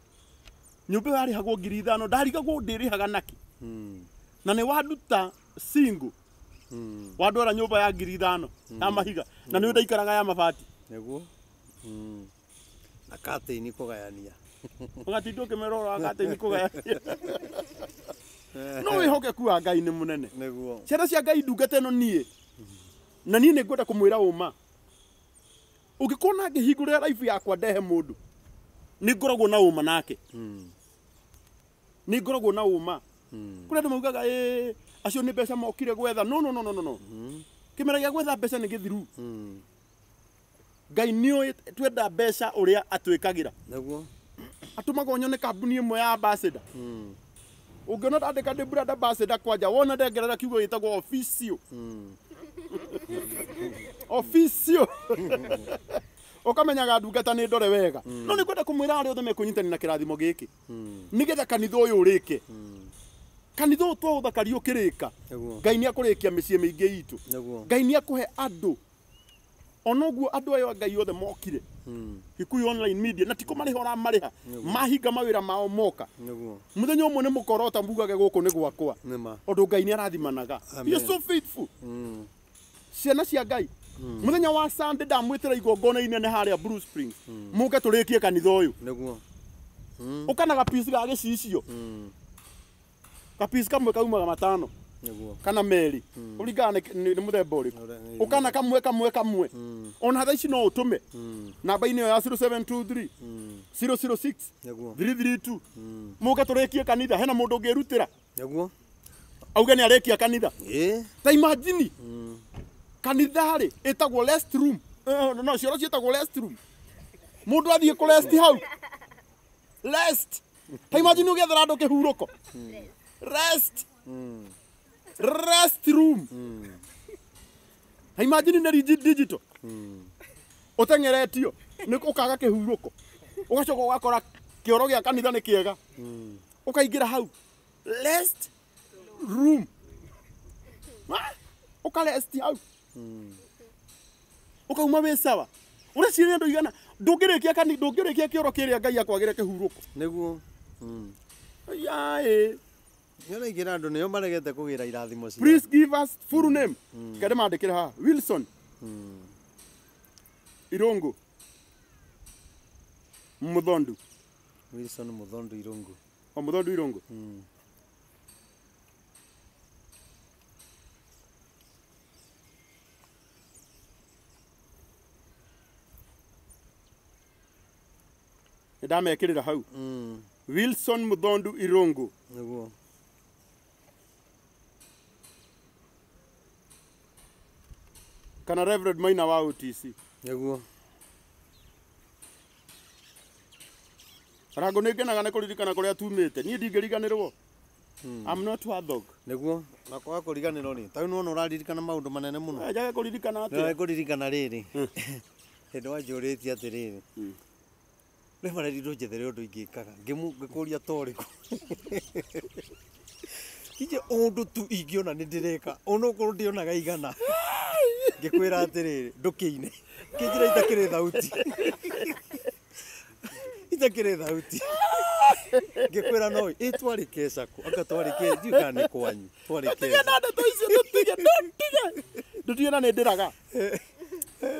Nyũmba yarĩhagwo 5,000 ndarigagwo ndĩrĩhaga naki. Na nĩ wanduta single. Wandwara nyũmba ya 5,000 ya mahiga na nĩ ndaikaraga ya mabati. Nĩguo. Na katĩini kũgayania. Ũgatinda ũkĩmerora katĩini kũgayania. No wihokeku wa Ngai ni munene. Niguo. Ciana cia Ngai ndungata ĩno nie. Na nie nĩngwenda kũmwĩra ũma. Ũngĩkona ngĩhingũrĩra live yakwa ndehe mũndũ. Nĩ ngoragwo na ũma nake. Nĩ ngoragwo na ũma. Kũrĩa andũ maugaga acio nĩ mbeca mokire gwetha. No. Kĩmera gĩa gwetha mbeca nĩ gĩthiru. Ngai nĩoĩ twenda mbeca ũrĩa atwĩkagĩra. Nĩguo. Atũmaga nyone kambuni ĩmwe ya ambassador. Ũngĩona ndandĩka ndĩ brand ambassador kwanja wona ndengerera kiugo gĩtagwo officio. Officio. Ukamenyaga ndungata nĩ ndore wega. No nĩ kwenda kũmwĩra arĩa othe mekũnyitani na kĩrathimo gĩkĩ. Nĩgetha kanitha ũyũ ũrĩke. Kanitha ũyũ twahũtha kariũkĩrĩka. Ngai nĩ akũrĩkia mĩciĩ mĩingĩ itũ. Ngai nĩ akũhe andũ. Onoguo andũ ayo Ngai othe mokire. Gikuyu online media na tiko marĩha marĩha. Mahinga mawĩra mao moka. Mũthenya ũmwe nĩ mũkorota mbugage gũkũ nĩ gwakwa. Ũndũ Ngai nĩ arathimanaga. He is so faithful. Ciana cia Ngai. Mũthenya wa Sunday ndamwĩtĩra igongona inene harĩa Blue Springs. Mũke tũrĩkie kanitha ũyũ. Nĩguo. Ũkanaga piece ga gĩcicio. Ka piece kamwe kaumaga 5. Kana meri uringana ni muthemba uriku ukana kamwe ona thaa ici no utume namba-inĩ ya 0723 006 332 muke tũrĩkie kanitha hena mũndũ ũngĩrutĩra nĩguo auge nĩ arĩkia kanitha ta imagine kanitha rĩ ĩtagwo rest room no cioro ciĩtagwo rest room mũndũ athiĩ kũ rest hau rest ta imagine ũgethera andũ kĩhurũko rest rest room. Imagine na digital. Utengeretio ni ukaga kihuruko. Ugacoka ugakora kioro gia kanitha ni kiega. Ukaingira hau. Rest room. Ukarest hau. Ukauma we sawa. Ura ciria andu igana ndungirikia kanitha ndungirikia kioro kiria Ngai akwagire kihuruko. Niguo. Yae. Yona igira andu niyo maregete kugira irathimo cia. Please give us full name. Kede mandikira ha Wilson. Irongo. Muthondu. Wilson Muthondu Irongo. Muthondu Irongo. Ndamekirira hau. Wilson Muthondu Irongo. Niguo. Kana Reverend Maina wa OTC. Niguo. Karango nä ngenaga nä kå ririkana kå rä a tumä te niä ndingä riganä rwo I'm not a dog niguo na kwaga kũriganĩrwo rĩ ta rĩu nĩwona ũraririkana maũndũ manene mũno njage kå ririkana nĩ atä kũririkana rĩrĩ hĩndĩ wanjũrĩtie atĩrĩrĩ rĩ marerirwo njethere ũndũ ingĩkaga ngĩkũria torĩkũ ije ũndũ tu ingĩona nĩ ndĩreka onokorwo ndĩonaga igana ngĩkwĩra atĩrĩrĩ ndũkĩine kĩnjĩra itakĩrĩ thauti itakĩrĩ thauti ngĩkwĩra no twarĩke caku anga twarĩke ndiũ kana nĩ kwanyu twarĩke ndũtige na nä ndä raga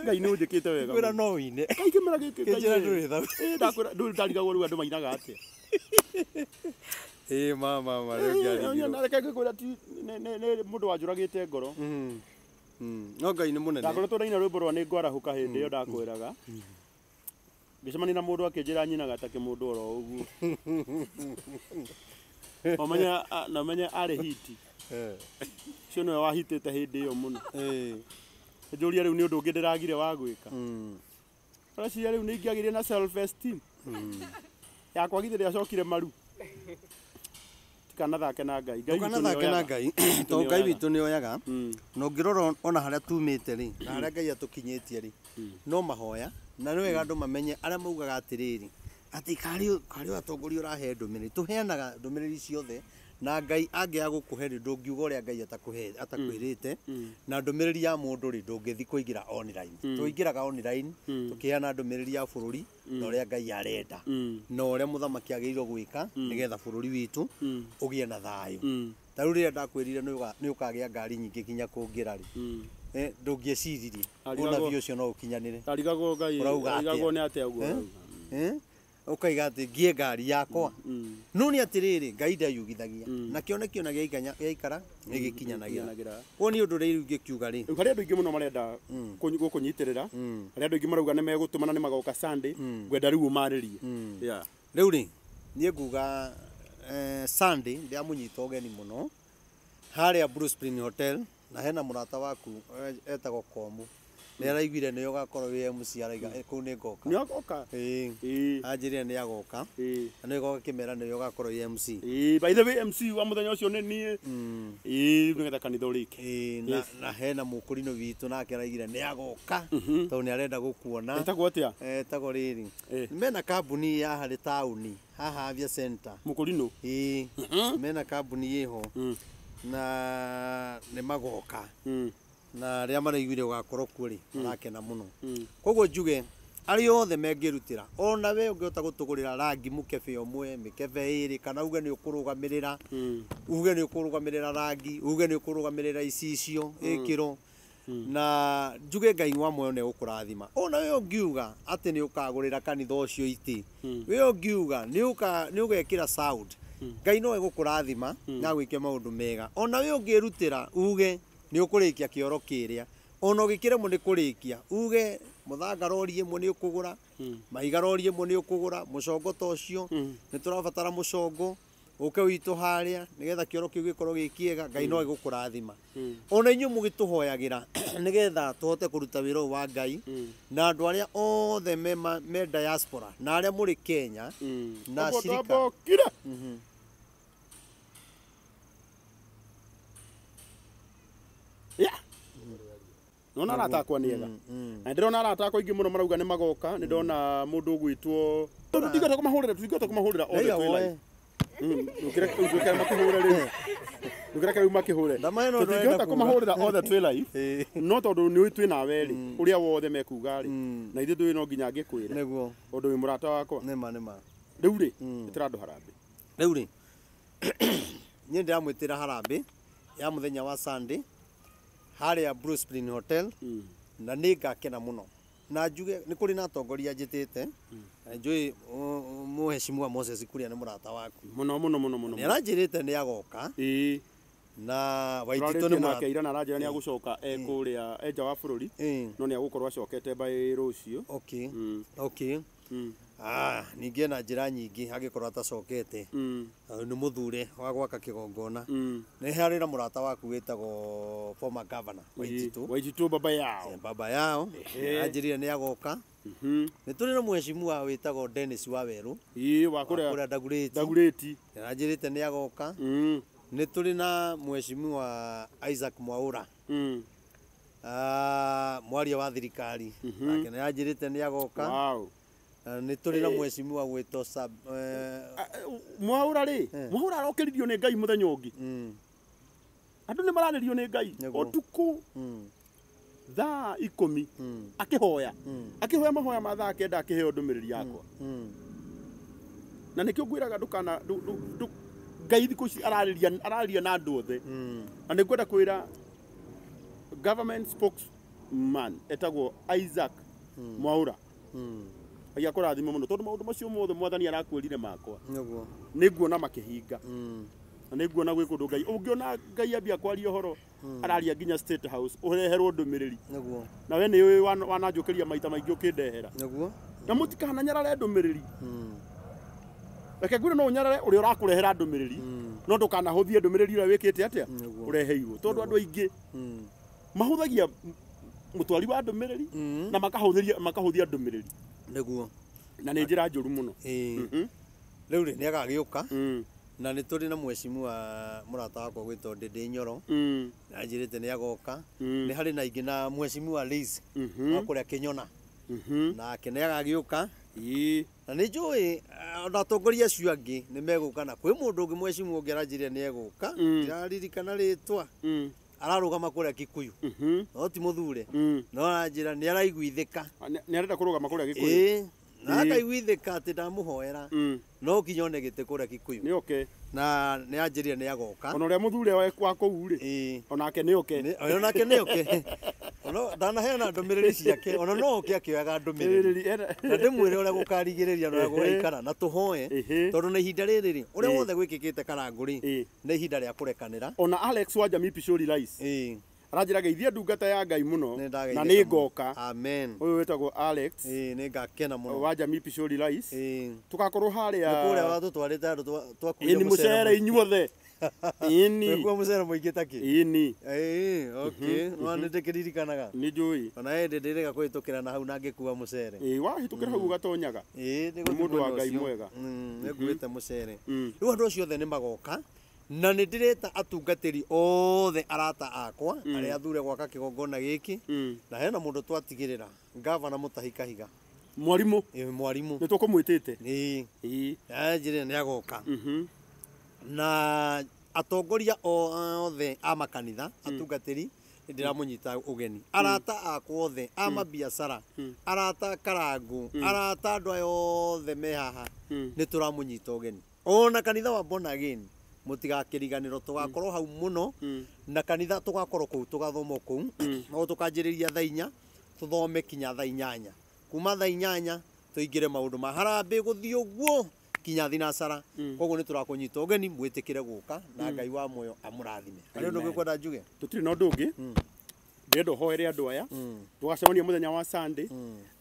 ngai nä å njä kä te wega ngĩkwĩra no wine kaingä mä ra gä kĩnjĩra ndũrĩ thauti ndå ndarigagwo rä u andå mainaga atä mama rĩu ngĩarirwo reke ngä kwä ra nä må ndå wanjå ragä te ngoro no ngai nĩ mũnene ndakoretwo ndaina rwä mbo rwa nä ngwarahå ka hä ndä ä yo ndakwä raga ngĩcemania na mũndũ akĩnjĩra nyinaga takĩ mũndũ oro ũguo nomenye arĩ hiti ũcio nĩwe wahitĩte hĩndĩ ĩyo mũno njũria rĩu nĩ ũndũ ũngĩ ndĩragire wa gwĩka ũreciria rĩu nĩ ingĩagĩire na self esteem yakwa githĩ ndĩacokire maru tikanathake na ngai ndũkanathake na ngai tondũ ngai witũ nĩ oyaga na ũngĩrora ona harĩa tumĩte rĩ na harĩa ngai atũkinyĩtie rĩ no mahoya na nĩ wega andũ mamenye arĩa maugaga atĩrĩrĩ atĩ karĩ atongoria ũrahe ndũmĩrĩri tũheanaga ndũmĩrĩri ciothe na ngai angĩaga gũkũhe rĩ ndũngiuga ũrĩa ngai atakwĩrĩte na ndũmĩrĩri ya mũndũ rĩ ndũngĩthi kũingĩra online tũingĩraga online tũkĩheana ndũmĩrĩri ya bũrũri na ũrĩa ngai arenda na ũrĩa mũthamaki agĩrĩirwo gwĩka nĩgetha bũrũri witũ ũgĩe na thayũ ta rĩu rĩrĩa ndakwĩrire nĩ ũkagĩa ngari nyingĩ nginya kũngĩra rĩ ndũngĩeciririe ũnabii ũcio no ũkinyanĩre tarigagwo ngai arigagwo nĩ atĩa ũguo ũkaiga atĩ ngie ngari yakwa no nĩ atĩrĩrĩ ngai ndeyugithagia na kĩonekio na gĩaikara nĩgĩkinyanagĩra ũguo nĩ ũndũ rĩu ingĩkiuga rĩ harĩ andũ aingĩ mũno marenda gũkũnyitĩrĩra harĩ andũ aingĩ marauga nĩ megũtũmana nĩ magoka Sunday ngwenda rĩu ũmarĩrie rĩu rĩ niĩ nguga Sunday ndĩamũnyita ũgeni mũno harĩa Blue Spring Hotel na hena mũrata waku etagwo Komu nĩ araiguire nĩ ũgakorwo wĩ MC araiga kũu nĩ ngoka nĩ agoka anjĩrire nĩ agoka na nĩ goka kĩmera nĩ ũgakorwo wĩ MC by the way MC wa mũthenya ũcio nĩ niĩ nĩgetha kanitha ũrĩke na hena mũkũrinũ witũ nake araigire nĩ agoka tondũ nĩ arenda gũkuona etagwo atĩa etagwo rĩrĩ mena kambuni ya harĩ taũni haha Avia Center mũkũrinũ mena kambuni ĩho na nĩ magoka na rĩa maraiguire ũgakorwo kuo rĩ arakena mũno koguo njuge arĩa othe mengĩrutĩra ona we ũngĩhota gũtũgũrĩra rangi mũkebe ũmwe mĩkebe ĩrĩ kana uge nĩ ũkũrũgamĩrĩra uge nĩ ũkũrũgamĩrĩra rangi uge nĩ ũkũrũgamĩrĩra icicio ĩkĩro na njuge ngai wa muoyo nĩ ũkũrathima ona we ũngiuga atĩ nĩ ũkagũrĩra kanitha ũcio itĩ we ũngiuga nĩ ũgekĩra sound ngai no egũkũrathima na gwĩke maũndũ mega ona we ũngĩrutĩra uge nĩ ũkũrĩkia kĩoro kĩrĩa ona ũgĩkĩremwo nĩ kũrĩkia uge mũthanga rori ĩmwe nĩ ũkũgũra mahiga rori ĩmwe nĩ ũkũgũra mũcongo ta ũcio nĩ tũrabatara mũcongo ũke witũ harĩa nĩgetha kĩoro kĩu gĩkorwo gĩ kĩega ngai no egũkũrathima ona inyuĩ mũgĩtũhoyagĩra nĩgetha tũhote kũruta wĩra ũyũ wa ngai na andũ arĩa othe me diaspora na arĩa mũrĩ Kenya na shirika nona aratakwa nĩ ega na ndĩrona aratakwa aingĩ mũno marauga nĩ magoka nĩ ndona mũndũ ũgwĩtwo tũtingĩhota kũmahũrĩra othe twĩ ndũkĩreke rĩu makĩhũre tũtingĩhota kũmahũrĩra othe twĩ live no tondũ nĩ twĩ nawe rĩ ũrĩa wothe mekuga rĩ na ithuĩ ndũĩ no nginya ngĩkwĩre ũndũ wĩ mũrata wakwa rĩu rĩ ĩtĩra andũ harambĩ rĩu rĩ niĩ ndĩramwĩtĩra harambĩ ya mũthenya wa Sunday harĩa Blue Spring Hotel na nĩ ngakena mũno na njuge nĩ kũrĩ na atongoria njĩtĩte njũĩ mũheshimiwa Moses Kuria nĩ mũrata waku mũno nĩ aranjĩrĩte nĩ agoka na Waititũ nĩ mũrata ira na aranjĩra nĩ agũcoka kũrĩa nja wa bũrũri no nĩ agũkorwo acokete by rũciũ okay ningĩ ena njĩra nyingĩ angĩkorwo atacokete nĩ mũthure wa gwaka kĩgongona nĩ harĩ na mũrata waku wĩtagwo former governor Waititũ baba yao anjĩrire nĩ agoka nĩ tũrĩ na mheshimiwa wĩtagwo Dennis Waweru wa kũrĩa Dagoretti nĩanjĩrĩte nĩ agoka. Nĩ tũrĩ na mheshimiwa Isaac Mwaũra mwaria wa thirikari nake nĩanjĩrĩte nĩ agoka. Nĩ tũrĩ na mheshimiwa gwĩtwo Mwaũra Mwaũra arokĩririo nĩ Ngai mũthenya ũngĩ. Andũ nĩ maranĩrio nĩ Ngai ũtukũ thaa 10 akĩhoya mahoya ma thaa 9 akĩheo ndũmĩrĩri yakwa. Na nĩkĩo ngwĩraga ndũkana Ngai thikũ ici ararĩria na andũ othe. Na nĩngwenda kwĩra government spokesman etagwo Isaac Mwaũra Ngai akũrathime mũno tondũ maũndũ macio mothe Mwathani arakwĩrire makwa nĩnguona makĩhinga. Na nĩnguona gwĩ kũndũ Ngai ũngĩona Ngai ambia kwaria ũhoro araria nginya State House ũreherwo ndũmĩrĩri. Na we nĩ wananjũkĩria maita maingĩ ũkĩndehera. Na mũtikananyarare ndũmĩrĩri. Reke ngwĩre no ũnyarare ũrĩa ũrakũrehera ndũmĩrĩri no ndũkanahũthie ndũmĩrĩri ũrĩa wĩkĩte atĩa ũreheirwo. Tondũ andũ aingĩ mahũthagia mũtwari wa ndũmĩrĩri na makahũthia ndũmĩrĩri. Na nĩ njĩra njũru mũno. Rĩu nĩ agagĩũka. Na nĩ tũrĩ na mheshimiwa mũrata wakwa gwĩtwo Ndĩndĩ Nyoro na njĩrĩte nĩ agoka. Nĩ harĩ na ingĩ na mheshimiwa Liz wa kũrĩa Kĩnyona nake nĩ agagĩũka. Na nĩ njũĩ ona atongoria acio angĩ nĩ megũka na kwĩ mũndũ ũngĩ mheshimiwa ũngĩ aranjĩrire nĩ egũka ndiraririkana rĩtwa ararũgama kũrĩa Kikuyu no ti mũthure no aranjĩra nĩ araiguithĩka nĩ arenda kũrũgama kũrĩa Gĩkũyũ na akaiguithĩka atĩ ndamũhoera no kinya one gĩtĩ kũrĩa Kikuyu nĩ okay. Na nĩ anjĩrire nĩ agoka ona ũrĩa mũthure wa kũu rĩ onake nĩ okay. Onake nĩ okay. Ona ndanaheana ndũmĩrĩri ciake ona no oke akĩoyaga ndũmĩrĩri na ndĩmwĩre ũrĩa gũkarigĩrĩria na ũrĩa gũgaikara na tũhoe tondũ nĩ ihinda rĩrĩ rĩ ũrĩa wothe gwĩkĩkĩte Karangũ rĩ nĩ ihinda rĩa kũrekanĩra. Ona Alex wa Jamii Pishori Rice aranjĩra geithia ndungata ya Ngai mũno na nĩ ngoka. Amen. Ũyũ wĩtagwo Alex nĩ ngakena mũno wa Jamii Pishori Rice tũgakorwo harĩa kũrĩa watũtwarĩte andũ twakuire mũcere inyuothe kwa mũcere mũingĩ takĩ okay no nĩndĩkĩririkanaga nĩ njũĩ ona hĩndĩ ndĩrĩga kũhĩtũkĩra na hau na ngĩkua mũcere wahĩtũkĩra hau ũgatonyaga nĩ mũndũ wa Ngai mwega nĩnguĩte mũcere. Rĩu andũ acio othe nĩ magoka na nĩ ndĩreta atungatĩri othe arata akwa arĩa athure gwaka kĩgongona gĩkĩ na hena mũndũ twatigĩrĩra ngavana Mũtahi Kahiga mwarimũ nĩ tũkũmwĩtĩte anjĩrĩre nĩ agoka. Na atongoria othe a makanitha atungatĩri ndĩramũnyita ũgeni arata akwa othe a mabiacara arata Karangũ arata andũ aya othe me haha nĩ tũramũnyita ũgeni. Ona kanitha wa Born Again mũtigakĩriganĩrwo tũgakorwo hau mũno na kanitha tũgakorwo kũu tũgathoma kũu no tũkanjĩrĩria thaa 4 tũthome kinya thaa 8 kuma thaa 8 tũingĩre maũndũ ma harambĩ gũthiĩ ũguo kinya thinacara. Koguo nĩ tũrakũnyita ũgeni mwĩtĩkĩre gũka na Ngai wa muoyo amũrathime. Harĩ ũndũ ũngĩkwenda njuge? Tũtirĩ na ũndũ ũngĩ ndĩrenda ũhoere andũ aya tũgacemania mũthenya wa Sunday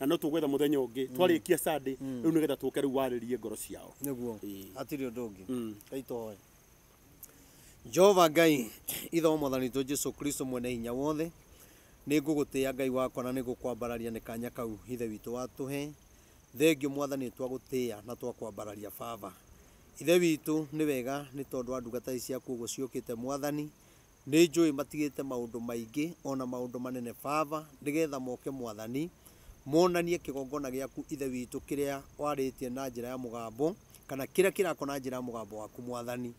na no tũgwetha mũthenya ũngĩ twarĩkia Sunday rĩu nĩgetha tũke rĩu warĩrie ngoro ciao. Nĩguo hatirĩ ũndũ ũngĩ kaitũhoe. Jehova Ngai ithe Mwathani witũ Jesu Kristo mwene hinya wothe nĩ ngũgũtĩĩa Ngai wakwa na nĩ ngũkwambararia nĩ kanya kau ithe witũ watũhe. Thengio Mwathani twagũtĩĩa na twakwambararia Baba. Ithe witũ nĩ wega nĩ tondũ wa ndungata ici ciaku ũguo ciũkĩte Mwathani nĩ njũĩ matigĩte maũndũ maingĩ ona maũndũ manene Baba nĩgetha moke Mwathani monanie kĩgongona gĩaku ithe witũ kĩrĩa warĩtie na njĩra ya mũgambo kana kĩrĩa kĩrakwo na njĩra ya mũgambo waku Mwathani.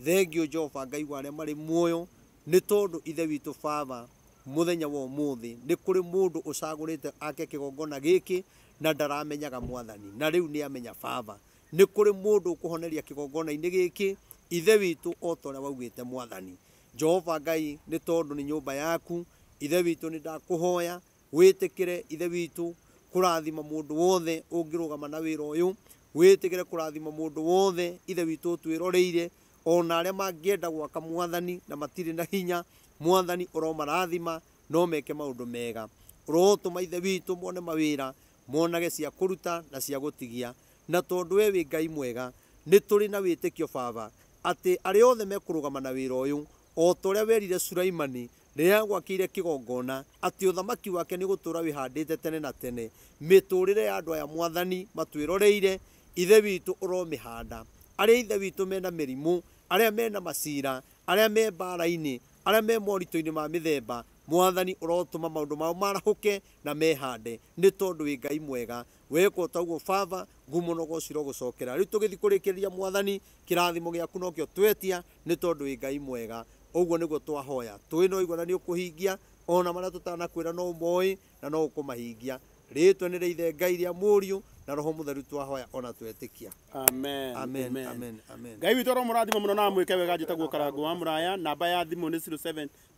Thengio Jehova Ngai wa arĩa marĩ muoyo nĩ tondũ ithe witũ Baba mũthenya wa ũmũthĩ nĩ kũrĩ mũndũ ũcagũrĩte ake kĩgongona gĩkĩ na ndaramenyaga Mwathani na rĩu nĩ amenya Baba. Nĩ kũrĩ mũndũ ũkũhoneria kĩgongona-inĩ gĩkĩ ithe witũ o ta ũrĩa waugĩte Mwathani. Jehova Ngai nĩ tondũ nĩ nyũmba yaku ithe witũ nĩ ndakũhoya wĩtĩkĩre ithe witũ kũrathima mũndũ wothe ũngĩrũgama na wĩra ũyũ wĩtĩkĩre kũrathima mũndũ wothe ithe witũ twĩroreire ona arĩa mangĩenda gwaka Mwathani na matirĩ na hinya Mwathani ũromarathima no meke maũndũ mega ũrotũma ithe witũ mone mawĩra monage cia kũruta na cia gũtigia na tondũ we wĩ Ngai mwega nĩ tũrĩ na wĩtĩkio Baba atĩ arĩa othe mekũrũgama na wĩra ũyũ o ta ũrĩa werire Sulaimani rĩrĩa gwakĩire kĩgongona atĩ ũthamaki wake nĩ gũtũra wĩhandĩte tene na tene. Mĩtũrĩre ya andũ aya Mwathani matwĩroreire, ithe witũ ũromĩhanda, arĩa ithe witũ mena mĩrimũ, arĩa mena macira, arĩa me mbara-inĩ, arĩa me moritũ-inĩ ma mĩthemba, Mwathani ũrotũma maũndũ mao marahũke na mehande, nĩ tondũ wĩ Ngai mwega. Weka ũtaguo Baba, ngumo na ũgooci rogũcokera. Rĩu tũgĩthiĩ kũrĩkĩrĩria Mwathani, kĩrathimo gĩaku nokĩo twetia, nĩ tondũ wĩ Ngai mwega. Ũguo nĩguo twahoya, tũĩ no igua na nĩ ũkũhingia, ona marĩa tũtanakwĩra no ũmoĩ na no ũkũmahingia. Rĩĩtwa nĩ rĩa Ithe Ngai rĩa Mũriũ na Roho Mũtheru twahoya ona twetĩkia. Amen. Amen. Amen. Amen. Ngai witũ mũrathimo mũno na mwĩke wega njĩtagwo Karangũ wa Mũraya. Namba ya thimũ nĩ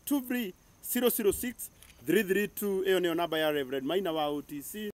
0723 006 332. Ĩyo nĩyo namba ya Reverend Maina wa OTC.